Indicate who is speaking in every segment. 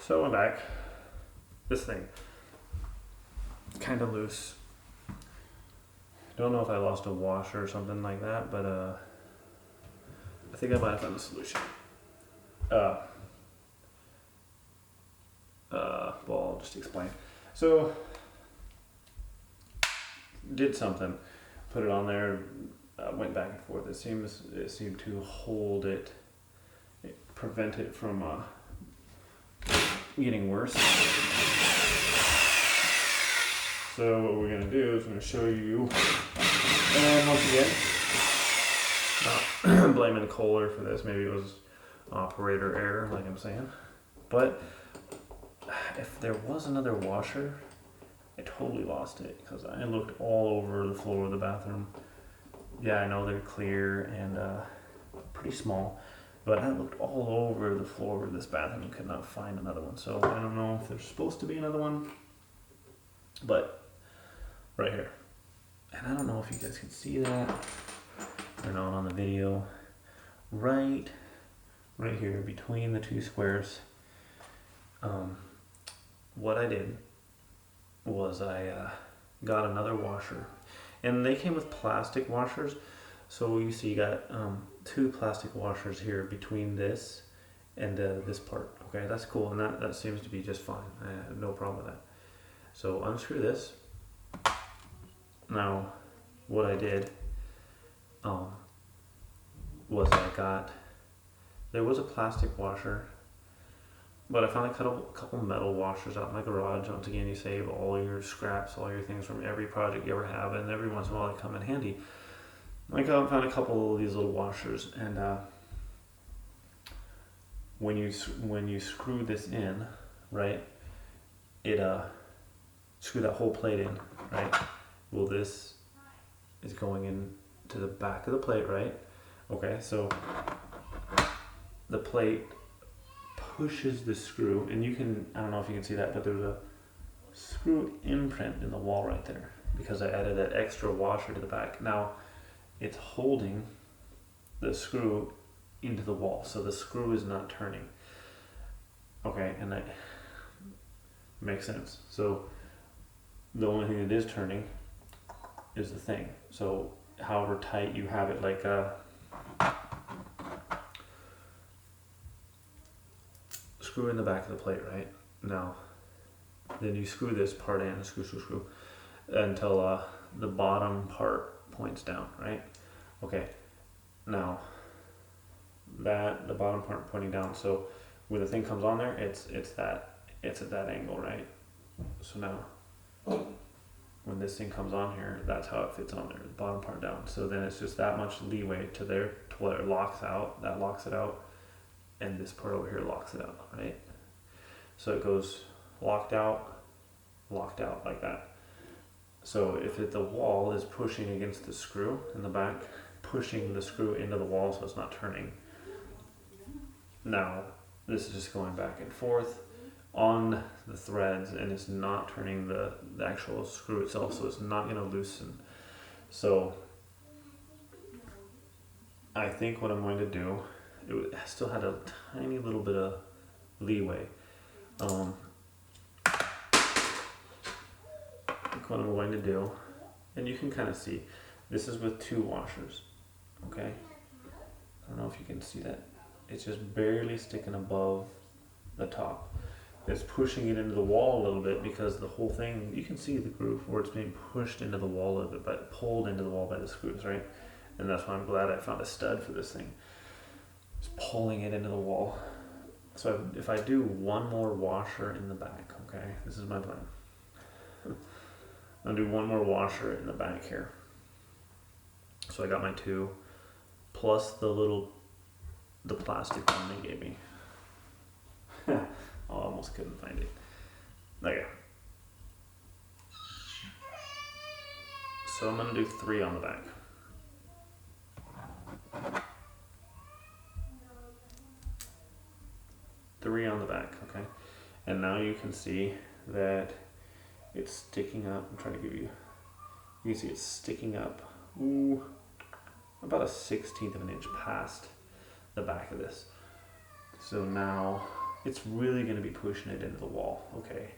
Speaker 1: So I went back. This thing, kind of loose. Don't know if I lost a washer or something like that, but I think I might have found a solution. Well, I'll just explain. So, did something, put it on there, went back and forth. It seemed to hold it, prevent it from getting worse. So what we're gonna do is I'm gonna show you, and once again, not blaming Kohler for this. Maybe it was operator error, like I'm saying. But if there was another washer, I totally lost it because I looked all over the floor of the bathroom. Yeah, I know they're clear and pretty small, but I looked all over the floor of this bathroom and could not find another one. So I don't know if there's supposed to be another one, but right here. And I don't know if you guys can see that or not on the video. Right here between the two squares. What I did was I got another washer, and they came with plastic washers. So you see, you got two plastic washers here between this and this part. Okay, that's cool, and that seems to be just fine. I have no problem with that. So unscrew this. Now, what I did was there was a plastic washer, but I found a couple metal washers out in my garage. Once again, you save all your scraps, all your things from every project you ever have, and every once in a while they come in handy. I found a couple of these little washers, and when you screw this in, right, it screw that whole plate in, right. Well, this is going into the back of the plate, right? Okay, so the plate pushes the screw, and you can, I don't know if you can see that, but there's a screw imprint in the wall right there because I added that extra washer to the back. Now, it's holding the screw into the wall, so the screw is not turning. Okay, and that makes sense. So the only thing that is turning is the thing. So however tight you have it, like screw in the back of the plate, right? Now, then you screw this part in, screw, until the bottom part points down, right? Okay, now the bottom part pointing down, so when the thing comes on there, it's at that angle, right? So now, when this thing comes on here, that's how it fits on there, the bottom part down. So then it's just that much leeway to there to where it locks out, that locks it out, and this part over here locks it out, right? So it goes locked out like that. So if the wall is pushing against the screw in the back, pushing the screw into the wall so it's not turning. Now, this is just going back and forth on the threads, and it's not turning the actual screw itself, so it's not going to loosen. So I think what I'm going to do, it still had a tiny little bit of leeway. I think what I'm going to do, and you can kind of see, this is with two washers, okay? I don't know if you can see that. It's just barely sticking above the top. It's pushing it into the wall a little bit because the whole thing, you can see the groove where it's being pushed into the wall a little bit, but pulled into the wall by the screws, right? And that's why I'm glad I found a stud for this thing. Just pulling it into the wall. So if I do one more washer in the back, okay, this is my plan. I'm gonna do one more washer in the back here. So I got my two, plus the plastic one they gave me. I almost couldn't find it. Okay. So I'm gonna do 3 on the back. Three on the back, okay? And now you can see that it's sticking up. I'm trying to give you can see it's sticking up, about a 1/16 of an inch past the back of this. So now it's really going to be pushing it into the wall, okay?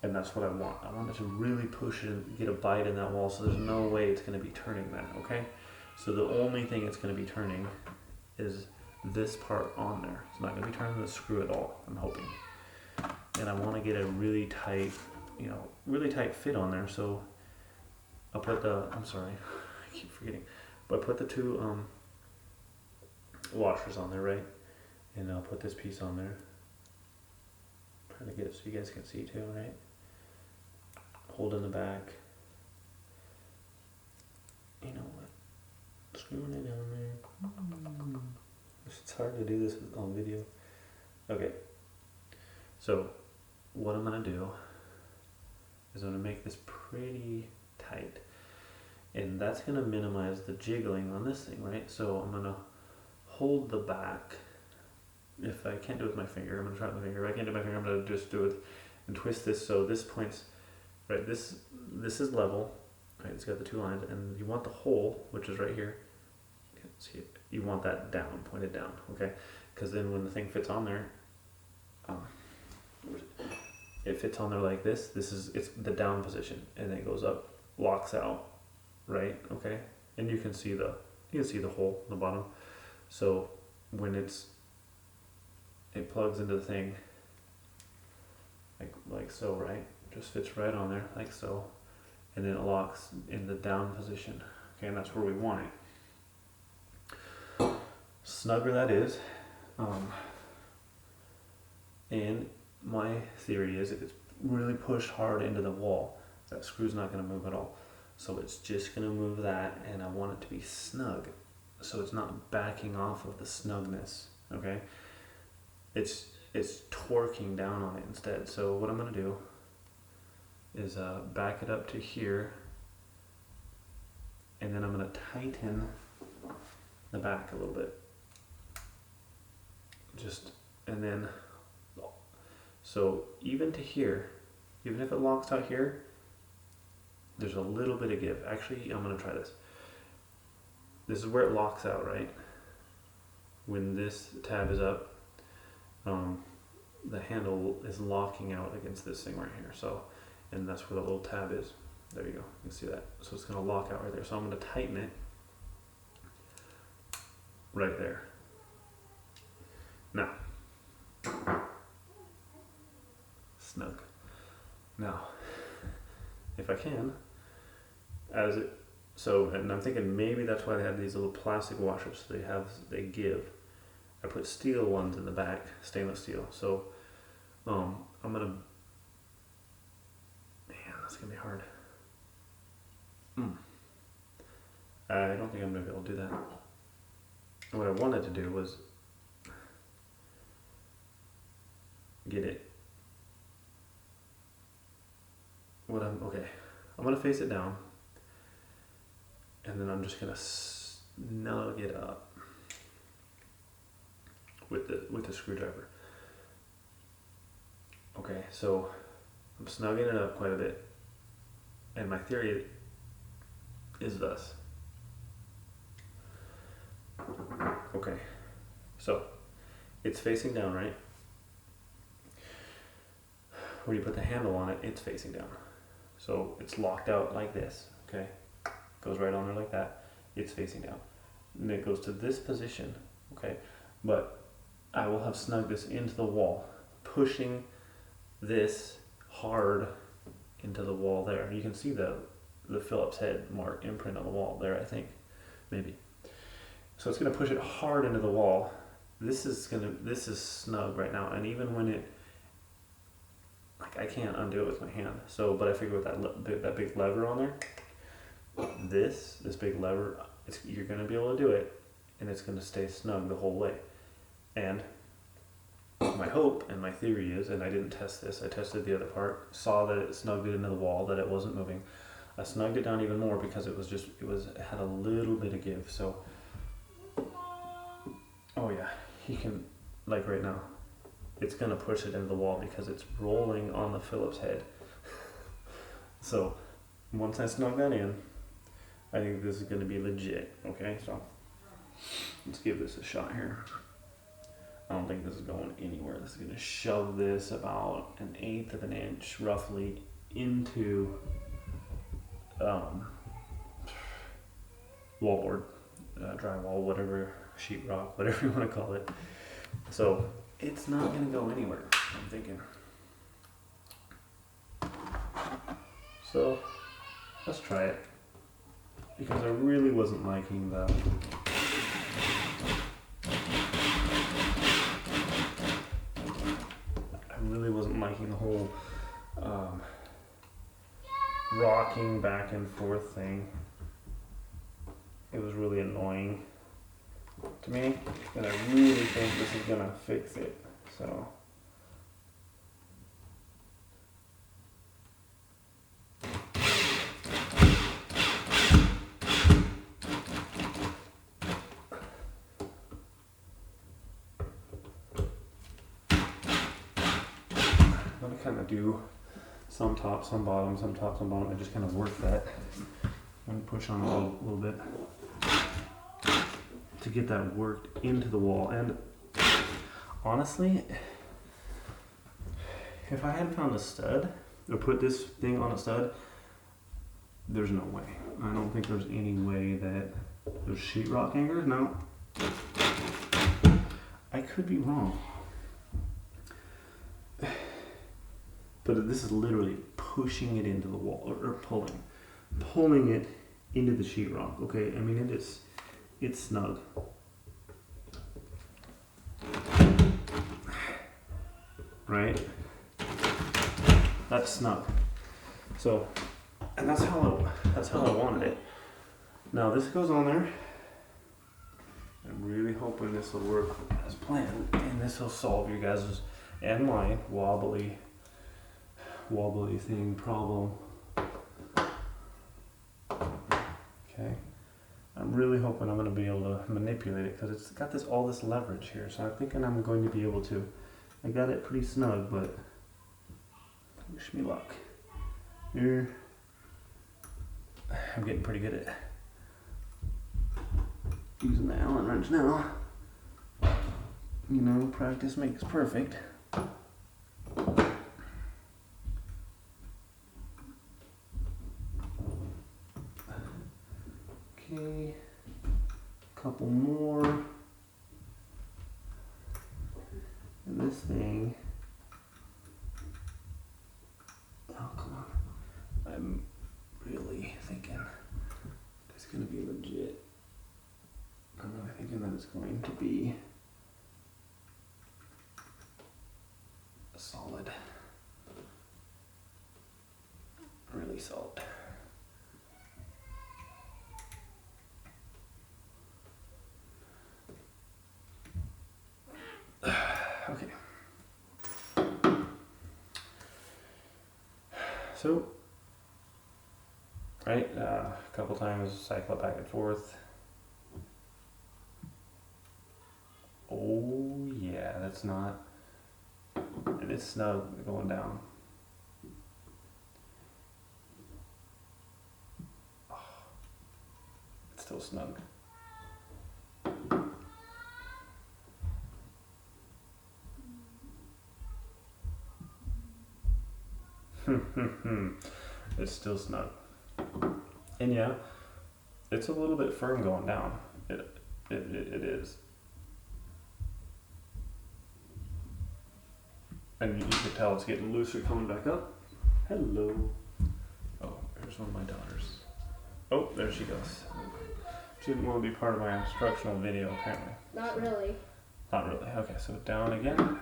Speaker 1: And that's what I want. I want it to really push it and get a bite in that wall, so there's no way it's going to be turning then, okay? So the only thing it's going to be turning is this part on there. It's not going to be turning the screw at all, I'm hoping. And I want to get a really tight, you know, really tight fit on there, so I'll put the, I'm sorry, I keep forgetting, but I put the two washers on there, right? And I'll put this piece on there. Trying to get it so you guys can see too, right? Hold in the back. You know what? Screwing it down there. It's hard to do this on video. Okay. So, what I'm gonna do is I'm gonna make this pretty tight. And that's gonna minimize the jiggling on this thing, right? So I'm gonna hold the back. If I can't do it with my finger, I'm gonna try it with my finger. If I can't do it with my finger, I'm gonna just do it and twist this so this points, right, this is level, right, it's got the two lines, and you want the hole, which is right here, you can't see it, you want that down, pointed down, okay? Because then when the thing fits on there, it fits on there like this, it's the down position, and then it goes up, locks out, right, okay? And you can see the hole in the bottom. So when it plugs into the thing like so, right? Just fits right on there like so, and then it locks in the down position. Okay, and that's where we want it. Snugger that is. And my theory is if it's really pushed hard into the wall, that screw's not going to move at all. So it's just going to move that, and I want it to be snug, so it's not backing off of the snugness. Okay, it's torquing down on it instead. So what I'm going to do is back it up to here, and then I'm going to tighten the back a little bit. And then, so even to here, even if it locks out here, there's a little bit of give. Actually, I'm going to try this. This is where it locks out, right? When this tab is up, the handle is locking out against this thing right here. So, and that's where the little tab is. There you go. You can see that. So it's going to lock out right there. So I'm going to tighten it right there. Now, snug. Now, if I can, and I'm thinking maybe that's why they have these little plastic washers. They give. I put steel ones in the back, stainless steel. So, I'm gonna. Man, that's gonna be hard. I don't think I'm gonna be able to do that. What I wanted to do was get it. I'm gonna face it down, and then I'm just gonna snug it up with the screwdriver. Okay, so I'm snugging it up quite a bit, and my theory is thus. Okay, so it's facing down, right? When you put the handle on it, it's facing down. So it's locked out like this, okay? Goes right on there like that. It's facing down. And it goes to this position, okay? But I will have snugged this into the wall, pushing this hard into the wall there. You can see the Phillips head mark imprint on the wall there, I think, maybe. So it's gonna push it hard into the wall. This is snug right now, and even when it, I can't undo it with my hand. So, but I figure with that big lever on there, this big lever, you're gonna be able to do it, and it's gonna stay snug the whole way. And my hope and my theory is, and I didn't test this, I tested the other part, saw that it snugged it into the wall, that it wasn't moving. I snugged it down even more because it had a little bit of give. So, oh yeah, you can, like right now, it's gonna push it into the wall because it's rolling on the Phillips head. So once I snug that in, I think this is gonna be legit. Okay, so let's give this a shot here. I don't think this is going anywhere. This is going to shove this about 1/8 of an inch roughly into wallboard, drywall, whatever, sheetrock, whatever you want to call it. So it's not going to go anywhere, I'm thinking. So let's try it, because I really wasn't liking the whole rocking back and forth thing. It was really annoying to me, and I really think this is gonna fix it. So I'm gonna kind of do some top, some bottom, some top, some bottom, and just kind of work that and push on a little bit to get that worked into the wall. And honestly, if I had found a stud or put this thing on a stud, there's no way. I don't think there's any way that there's sheetrock anchors. No, I could be wrong. But this is literally pushing it into the wall, or pulling it into the sheetrock. Okay, I mean it's snug. Right? That's snug. So, and that's how I wanted it. Now this goes on there. I'm really hoping this will work as planned, and this will solve your guys' and my wobbly thing problem. Okay, I'm really hoping I'm going to be able to manipulate it, because it's got all this leverage here. So I'm thinking I'm going to be able to. I got it pretty snug, but wish me luck. Here, I'm getting pretty good at using the Allen wrench now. You know, practice makes perfect. Okay, couple more. And this thing, oh come on, I'm really thinking it's going to be legit. I'm really thinking that it's going to be solid, really solid. Okay. So, right, a couple times cycle it back and forth. Oh yeah, that's not, and it's snug going down. Oh, it's still snug. It's still snug. And yeah, it's a little bit firm going down. It is. And you can tell it's getting looser coming back up. Hello. Oh, there's one of my daughters. Oh, there she goes. She didn't want to be part of my instructional video, apparently.
Speaker 2: Not really.
Speaker 1: Not really. Okay, so down again.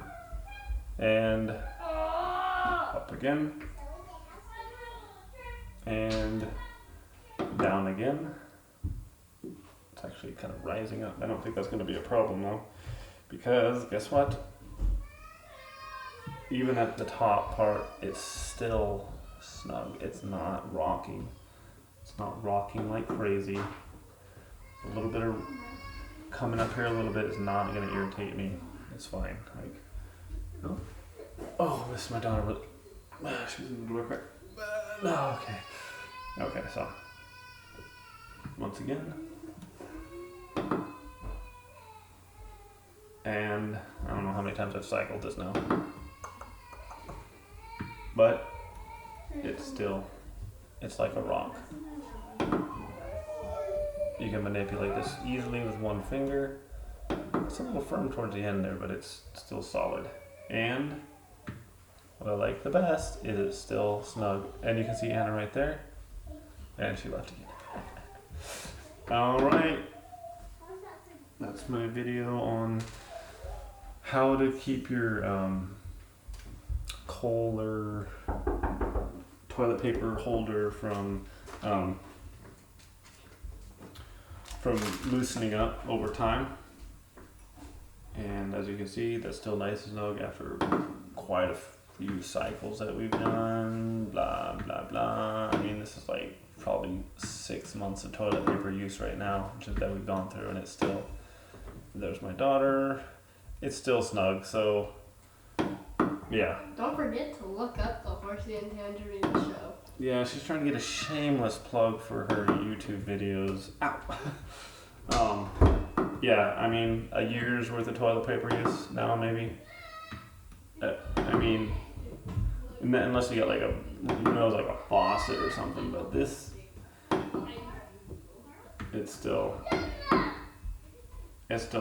Speaker 1: And up again. And down again. It's actually kind of rising up. I don't think that's going to be a problem though, because guess what? Even at the top part, it's still snug. It's not rocking. It's not rocking like crazy. A little bit of coming up here a little bit is not going to irritate me. It's fine. Like, oh, this is my daughter. She was in the door quick. No, okay. Okay, so once again. and I don't know how many times I've cycled this now, but it's like a rock. You can manipulate this easily with one finger. It's a little firm towards the end there, but it's still solid. And what I like the best is it's still snug. And you can see Anna right there. And she left again. Alright. That's my video on how to keep your Kohler toilet paper holder from loosening up over time. And as you can see, that's still nice and snug after quite a few cycles that we've done. Blah blah blah. I mean, this is like probably 6 months of toilet paper use right now, just that we've gone through, and it's still. There's my daughter. It's still snug, so yeah.
Speaker 2: Don't forget to look up the Horsey and Tangerine show.
Speaker 1: Yeah, she's trying to get a shameless plug for her YouTube videos. Ow. Yeah, I mean, a year's worth of toilet paper use now, maybe. I mean, unless you got like like a faucet or something, but this, it's still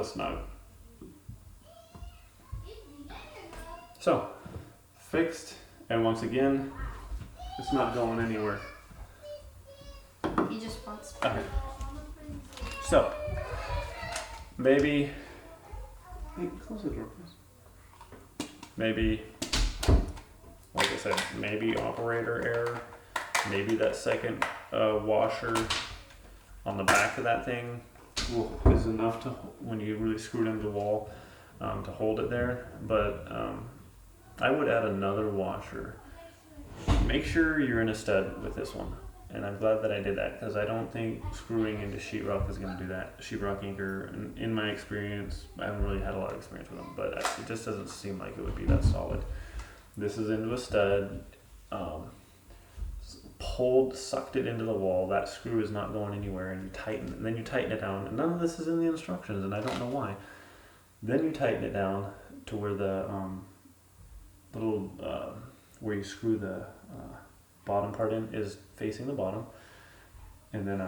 Speaker 1: snug. So, fixed, and once again, it's not going anywhere.
Speaker 2: He just wants to.
Speaker 1: Okay. So, maybe, hey, close the door, please. Maybe, like I said, maybe operator error. Maybe that second washer on the back of that thing is enough to, when you really screw it into the wall, to hold it there. But I would add another washer. Make sure you're in a stud with this one. And I'm glad that I did that, because I don't think screwing into sheetrock is going to do that. Sheetrock anchor, in my experience, I haven't really had a lot of experience with them, but it just doesn't seem like it would be that solid. This is into a stud, sucked it into the wall. That screw is not going anywhere, and then you tighten it down. And none of this is in the instructions, and I don't know why. Then you tighten it down to where the little where you screw the bottom part in is facing the bottom, and then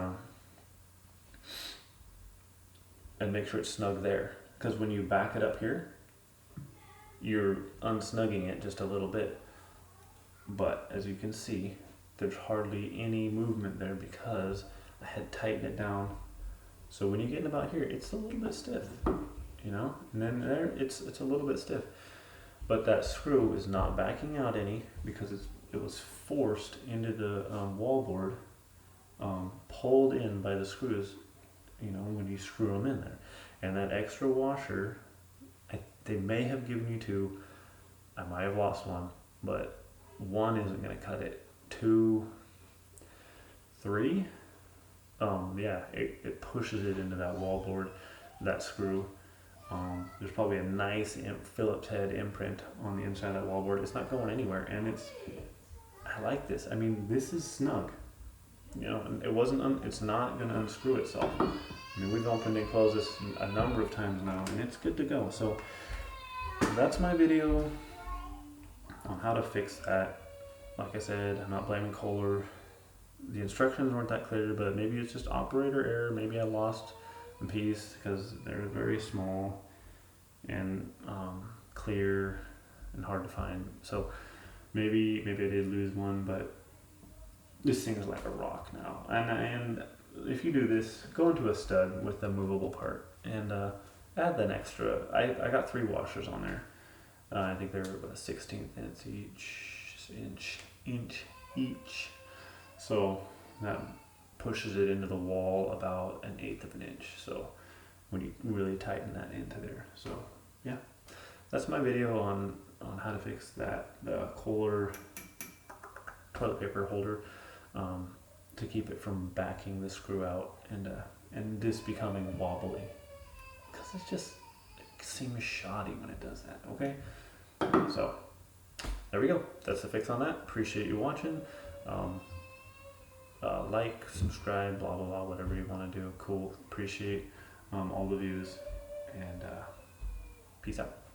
Speaker 1: and make sure it's snug there, because when you back it up here, you're unsnugging it just a little bit, but as you can see, there's hardly any movement there because I had tightened it down. So when you get in about here, it's a little bit stiff, and then there it's a little bit stiff, but that screw is not backing out any because it was forced into the wall board, pulled in by the screws, when you screw them in there. And that extra washer, they may have given you two. I might have lost one, but one isn't going to cut it. 2, 3, it pushes it into that wall board, that screw. There's probably a nice Phillips head imprint on the inside of that wall board. It's not going anywhere, and I like this. I mean, this is snug. It's not going to unscrew itself. I mean, we've opened and closed this a number of times now, and it's good to go. So that's my video on how to fix that. Like I said, I'm not blaming Kohler. The instructions weren't that clear, but maybe it's just operator error. Maybe I lost a piece because they're very small and clear and hard to find. So maybe I did lose one, but this thing is like a rock now. And if you do this, go into a stud with a movable part and add an extra. I got 3 washers on there. I think they're about a 16th inch each. So that pushes it into the wall about 1/8 of an inch. So when you really tighten that into there. So yeah, that's my video on how to fix that, the Kohler toilet paper holder, to keep it from backing the screw out and this becoming wobbly, because it seems shoddy when it does that. Okay, so there we go. That's the fix on that. Appreciate you watching. Like, subscribe, blah blah blah, whatever you want to do. Cool. Appreciate all the views, and Peace out.